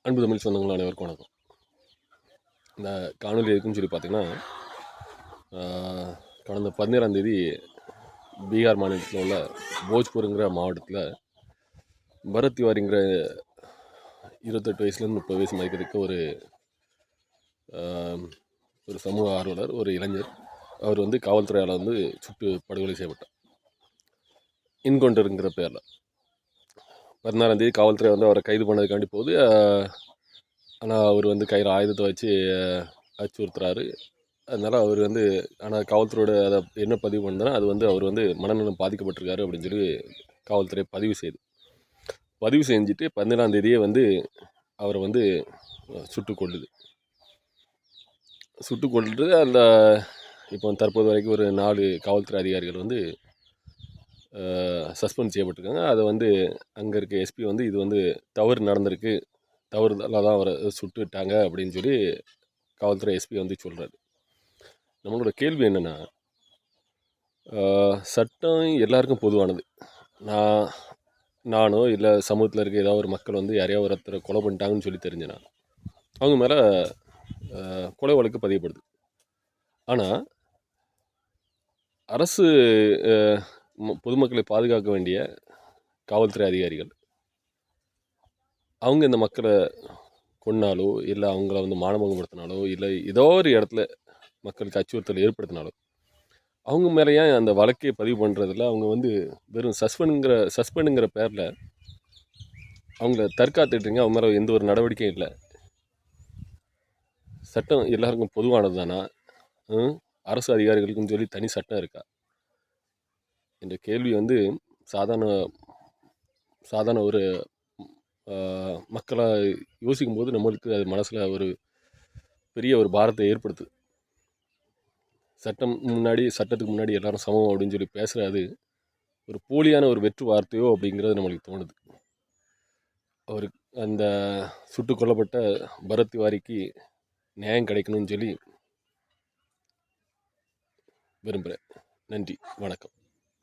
அன்பு தமிழ் சொந்தங்கள் அனைவருக்கும் வணக்கம். இந்த காணொலி இருக்குன்னு சொல்லி பார்த்தீங்கன்னா, கடந்த 17ஆம் தேதி பீகார் மாநிலத்தில் உள்ள போஜ்பூருங்கிற மாவட்டத்தில் பரத் திவாரிங்கிற 28 வயசுலேருந்து 30 வயசு மதிக்கிறதுக்கு ஒரு சமூக ஆர்வலர், ஒரு இளைஞர். அவர் வந்து காவல்துறையால் சுட்டு படுகொலை செய்யப்பட்டார். என்கவுண்டருங்கிற பேரில் 14ஆம் தேதி காவல்துறை அவரை கைது பண்ணதுக்காண்டி போகுது. ஆனால் அவர் கையில் ஆயுதத்தை வச்சு அச்சுறுத்துறாரு. அதனால் அவர் ஆனால் காவல்துறையோட அதை என்ன பதிவு பண்ணதுன்னா, அது அவர் மனநலம் பாதிக்கப்பட்டிருக்காரு அப்படின்னு சொல்லி காவல்துறை பதிவு செஞ்சுட்டு 17ஆம் தேதியே அவரை சுட்டு கொள்ளுது. அந்த இப்போ தற்போது வரைக்கும் ஒரு 4 காவல்துறை அதிகாரிகள் சஸ்பெண்ட் செய்யப்பட்டிருக்காங்க. அதை அங்கே இருக்க எஸ்பி இது தவறு நடந்திருக்கு, தவறுதலாக தான் அவரை சுட்டுட்டாங்க அப்படின்னு சொல்லி காவல்துறை எஸ்பி சொல்கிறாரு. நம்மளோட கேள்வி என்னென்னா, சட்டம் எல்லாருக்கும் பொதுவானது. நானோ இல்லை சமூகத்தில் இருக்க ஏதாவது ஒரு மக்கள் யாரையாவது ஒருத்தரை கொலை பண்ணிட்டாங்கன்னு சொல்லி தெரிஞ்சுனா அவங்க மேலே கொலை வழக்கு பதியப்படுது. ஆனால் அரசு பொதுமக்களை பாதுகாக்க வேண்டிய காவல்துறை அதிகாரிகள் அவங்க இந்த மக்களை கொன்னாலோ இல்லை அவங்கள மானபங்கப்படுத்தினாலோ இல்லை ஏதோ ஒரு இடத்துல மக்களுக்கு அச்சுறுத்தல் ஏற்படுத்தினாலோ அவங்க மேலேயே அந்த வழக்கை பதிவு பண்ணுறதில்ல. அவங்க வெறும் சஸ்பெண்டுங்கிற பேரில் அவங்கள தற்காத்துட்ருங்க. அவங்க மேலே எந்த ஒரு நடவடிக்கையும் இல்லை. சட்டம் எல்லாருக்கும் பொதுவானது தானா? அரசு அதிகாரிகளுக்குன்னு சொல்லி தனி சட்டம் இருக்கா என்ற கேள்வி சாதாரண ஒரு மக்களாக யோசிக்கும் போது நம்மளுக்கு அது மனசில் ஒரு பெரிய ஒரு பாரத்தை ஏற்படுத்துது. சட்டத்துக்கு முன்னாடி எல்லாரும் சமம் அப்படின்னு சொல்லி பேசுகிறது ஒரு போலியான ஒரு வெற்று வார்த்தையோ அப்படிங்கிறது நம்மளுக்கு தோணுது. அவருக்கு அந்த சுட்டு கொல்லப்பட்ட பரத் திவாரிக்கு நியாயம் கிடைக்கணும்னு சொல்லி விரும்புகிறேன். நன்றி, வணக்கம்.